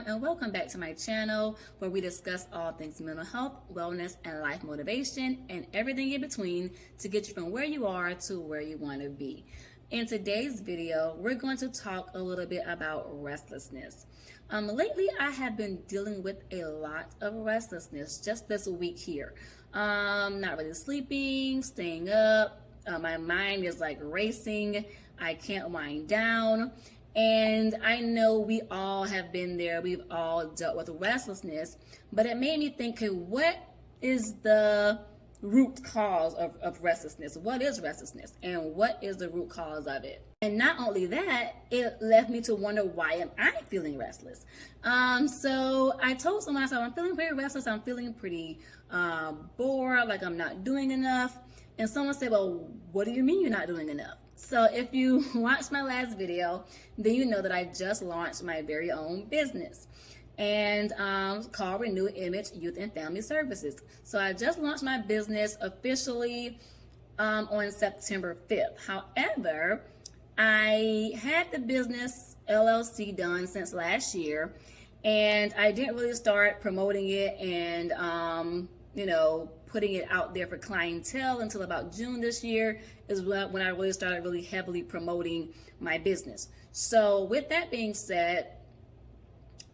and welcome back to my channel where we discuss all things mental health, wellness, and life motivation and everything in between to get you from where you are to where you want to be. In today's video, we're going to talk a little bit about restlessness. Lately, I have been dealing with a lot of restlessness just this week here. Not really sleeping, staying up. My mind is like racing. I can't wind down. And I know we all have been there. We've all dealt with restlessness. But it made me think, what is the root cause of restlessness? What is restlessness? And what is the root cause of it? And not only that, it left me to wonder, why am I feeling restless? So I told someone, I said, I'm feeling pretty restless. I'm feeling pretty bored, like I'm not doing enough. And someone said, well, what do you mean you're not doing enough? So if you watched my last video, then you know that I just launched my very own business and called Renewal Youth and Family Services. So I just launched my business officially on September 5th. However, I had the business LLC done since last year, and I didn't really start promoting it and putting it out there for clientele until about June this year is when I really started really heavily promoting my business. So with that being said,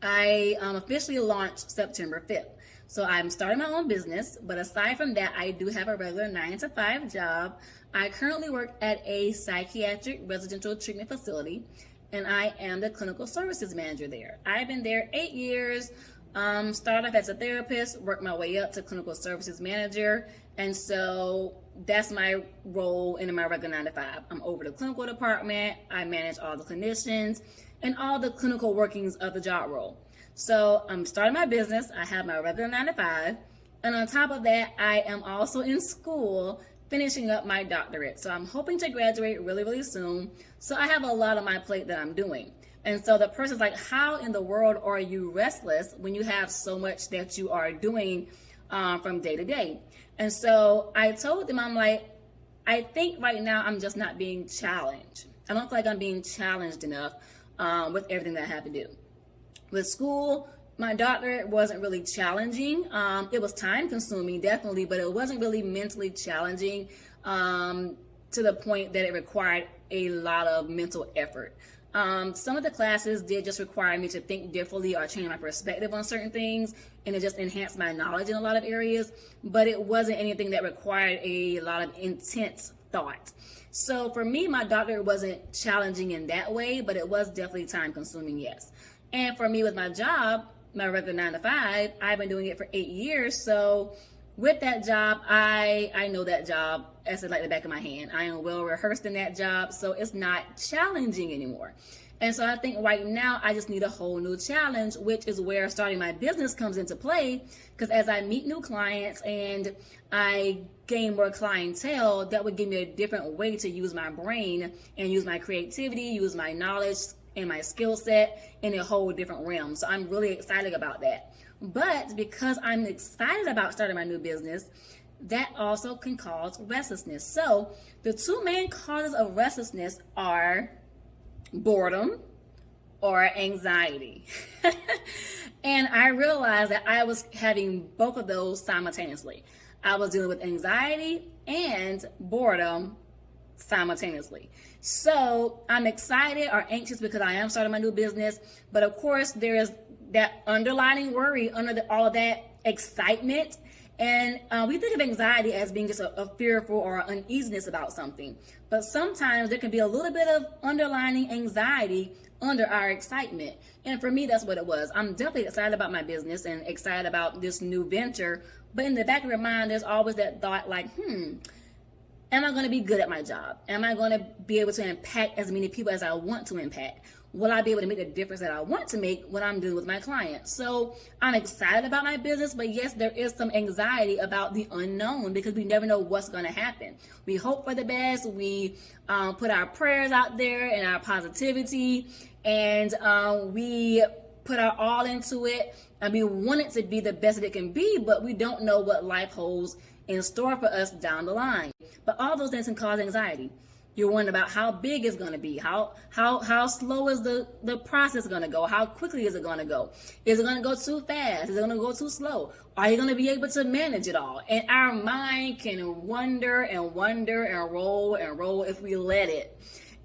I officially launched September 5th. So I'm starting my own business, but aside from that, I do have a regular 9-to-5 job. I currently work at a psychiatric residential treatment facility, and I am the clinical services manager there. I've been there 8 years. Started off as a therapist, worked my way up to clinical services manager, and so that's my role in my regular 9-to-5. I'm over the clinical department. I manage all the clinicians and all the clinical workings of the job role. So I'm starting my business. I have my regular 9-to-5, and on top of that, I am also in school finishing up my doctorate. So I'm hoping to graduate really, really soon. So I have a lot on my plate that I'm doing. And so the person's like, how in the world are you restless when you have so much that you are doing from day to day? And so I told them, I'm like, I think right now I'm just not being challenged. I don't feel like I'm being challenged enough with everything that I have to do. With school, my doctorate wasn't really challenging. It was time consuming, definitely, but it wasn't really mentally challenging to the point that it required a lot of mental effort. Some of the classes did just require me to think differently or change my perspective on certain things, and it just enhanced my knowledge in a lot of areas, but it wasn't anything that required a lot of intense thought. So for me, my doctorate wasn't challenging in that way, but it was definitely time consuming, yes. And for me with my job, my regular 9-to-5, I've been doing it for 8 years, so with that job, I know that job as like the back of my hand. I am well rehearsed in that job, so it's not challenging anymore. And so I think right now I just need a whole new challenge, which is where starting my business comes into play. Because as I meet new clients and I gain more clientele, that would give me a different way to use my brain and use my creativity, use my knowledge and my skill set in a whole different realm. So I'm really excited about that. But because I'm excited about starting my new business, that also can cause restlessness. So the two main causes of restlessness are boredom or anxiety. And I realized that I was having both of those simultaneously. I was dealing with anxiety and boredom simultaneously. So I'm excited or anxious because I am starting my new business. But of course, there is that underlying worry under all of that excitement. And we think of anxiety as being just a fearful or uneasiness about something. But sometimes there can be a little bit of underlying anxiety under our excitement. And for me, that's what it was. I'm definitely excited about my business and excited about this new venture. But in the back of your mind, there's always that thought like, am I going to be good at my job? Am I going to be able to impact as many people as I want to impact? Will I be able to make the difference that I want to make when I'm dealing with my clients? So I'm excited about my business, but yes, there is some anxiety about the unknown because we never know what's going to happen. We hope for the best. We put our prayers out there and our positivity, and we put our all into it, and we want it to be the best that it can be, but we don't know what life holds in store for us down the line. But all those things can cause anxiety. You're wondering about how big it's going to be, how slow is the process going to go, how quickly is it going to go, is it going to go too fast, is it going to go too slow, are you going to be able to manage it all? And our mind can wonder and wonder and roll if we let it.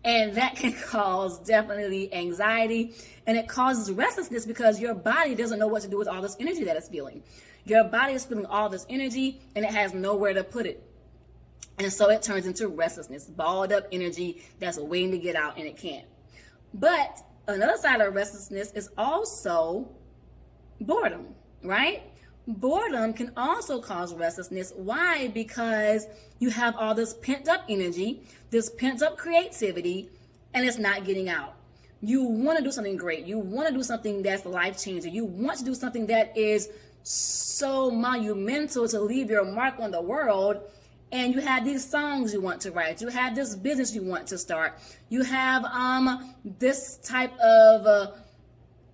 And that can cause definitely anxiety, and it causes restlessness because your body doesn't know what to do with all this energy that it's feeling. Your body is feeling all this energy and it has nowhere to put it. And so it turns into restlessness, balled up energy that's waiting to get out and it can't. But another side of restlessness is also boredom, right? Boredom can also cause restlessness. Why? Because you have all this pent up energy, this pent up creativity, and it's not getting out. You want to do something great. You want to do something that's life changing. You want to do something that is so monumental to leave your mark on the world. And you have these songs you want to write. You have this business you want to start. You have this type of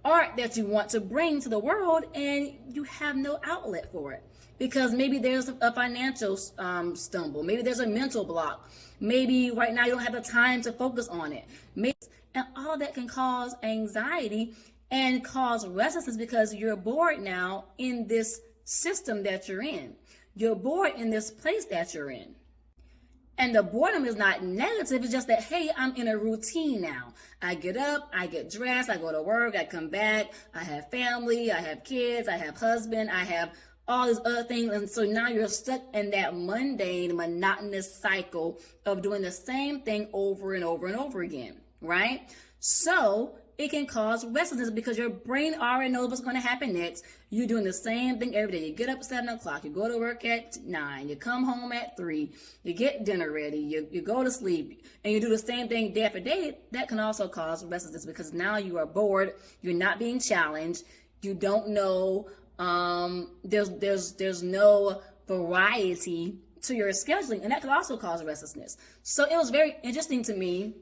art that you want to bring to the world, and you have no outlet for it because maybe there's a financial stumble. Maybe there's a mental block. Maybe right now you don't have the time to focus on it. And all that can cause anxiety and cause restlessness because you're bored now in this system that you're in. You're bored in this place that you're in. And the boredom is not negative. It's just that, hey, I'm in a routine now. I get up, I get dressed, I go to work, I come back, I have family, I have kids, I have husband, I have all these other things. And so now you're stuck in that mundane, monotonous cycle of doing the same thing over and over and over again, right? So it can cause restlessness because your brain already knows what's going to happen next. You're doing the same thing every day. You get up at 7 o'clock. You go to work at 9. You come home at 3. You get dinner ready. You go to sleep. And you do the same thing day after day. That can also cause restlessness because now you are bored. You're not being challenged. You don't know. There's no variety to your scheduling. And that can also cause restlessness. So it was very interesting to me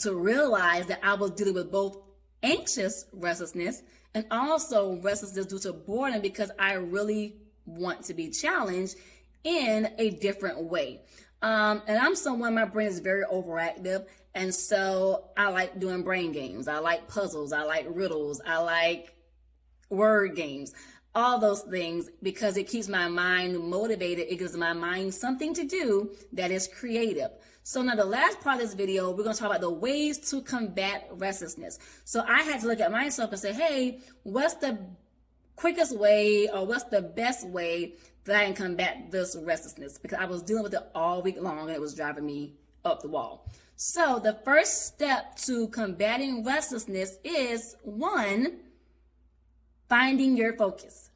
to realize that I was dealing with both anxious restlessness and also restlessness due to boredom because I really want to be challenged in a different way. And I'm someone, my brain is very overactive. And so I like doing brain games. I like puzzles. I like riddles. I like word games. All those things because it keeps my mind motivated. It gives my mind something to do that is creative. So now the last part of this video, we're going to talk about the ways to combat restlessness. So I had to look at myself and say, hey, what's the quickest way or what's the best way that I can combat this restlessness? Because I was dealing with it all week long and it was driving me up the wall. So the first step to combating restlessness is 1, finding your focus.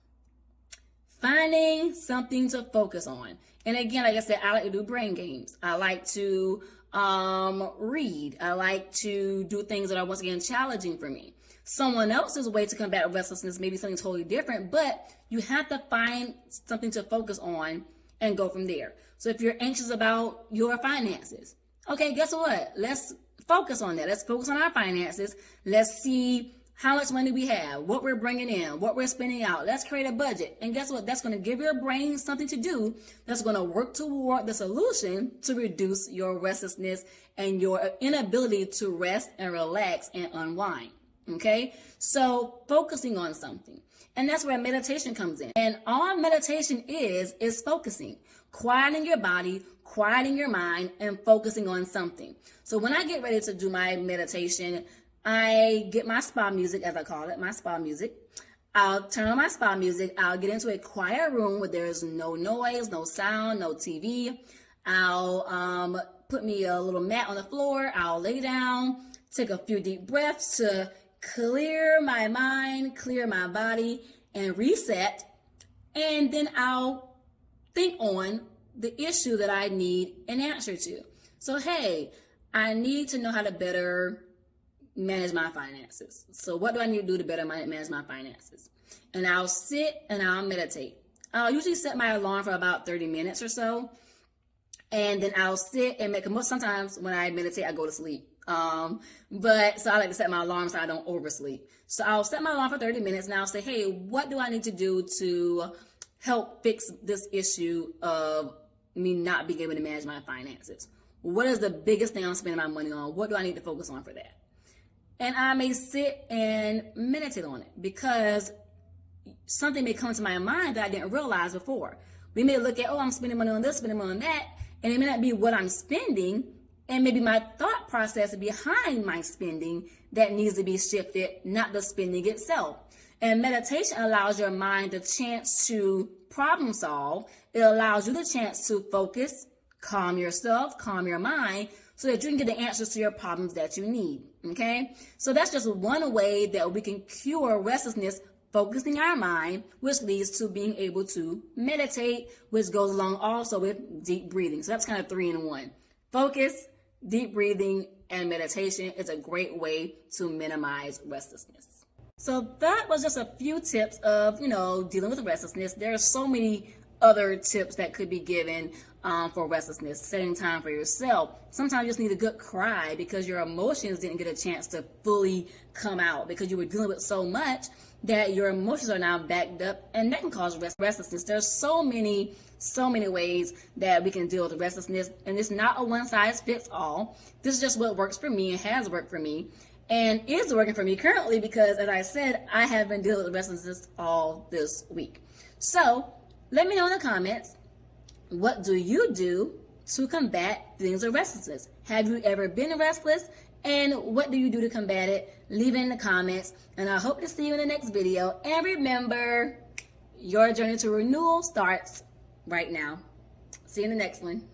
Finding something to focus on. And again, like I said, I like to do brain games. I like to read. I like to do things that are, once again, challenging for me. Someone else's way to combat restlessness may be something totally different, but you have to find something to focus on and go from there. So if you're anxious about your finances, okay, guess what? Let's focus on that. Let's focus on our finances. Let's see how much money we have, what we're bringing in, what we're spending out. Let's create a budget. And guess what? That's going to give your brain something to do that's going to work toward the solution to reduce your restlessness and your inability to rest and relax and unwind. Okay? So focusing on something. And that's where meditation comes in. And all meditation is focusing, quieting your body, quieting your mind, and focusing on something. So when I get ready to do my meditation, I get my spa music, as I call it, my spa music. I'll turn on my spa music. I'll get into a quiet room where there's no noise, no sound, no TV. I'll put me a little mat on the floor. I'll lay down, take a few deep breaths to clear my mind, clear my body, and reset. And then I'll think on the issue that I need an answer to. So, hey, I need to know how to better manage my finances. So what do I need to do to better manage my finances? And I'll sit and I'll meditate. I'll usually set my alarm for about 30 minutes or so. And then I'll sit and sometimes when I meditate, I go to sleep. But so I like to set my alarm so I don't oversleep. So I'll set my alarm for 30 minutes and I'll say, hey, what do I need to do to help fix this issue of me not being able to manage my finances? What is the biggest thing I'm spending my money on? What do I need to focus on for that? And I may sit and meditate on it because something may come to my mind that I didn't realize before. We may look at, oh, I'm spending money on this, spending money on that, and it may not be what I'm spending, and maybe my thought process behind my spending that needs to be shifted, not the spending itself. And meditation allows your mind the chance to problem solve. It allows you the chance to focus, calm yourself, calm your mind, so that you can get the answers to your problems that you need, okay? So that's just one way that we can cure restlessness, focusing our mind, which leads to being able to meditate, which goes along also with deep breathing. So that's kind of 3 in 1. Focus, deep breathing, and meditation is a great way to minimize restlessness. So that was just a few tips of, dealing with restlessness. There are so many other tips that could be given for restlessness. Setting time for yourself. Sometimes you just need a good cry because your emotions didn't get a chance to fully come out because you were dealing with so much that your emotions are now backed up, and that can cause restlessness. There's so many ways that we can deal with restlessness, and it's not a one size fits all. This is just what works for me and has worked for me and is working for me currently because, as I said, I have been dealing with restlessness all this week. So let me know in the comments, what do you do to combat feelings of restlessness? Have you ever been restless? And what do you do to combat it? Leave it in the comments. And I hope to see you in the next video. And remember, your journey to renewal starts right now. See you in the next one.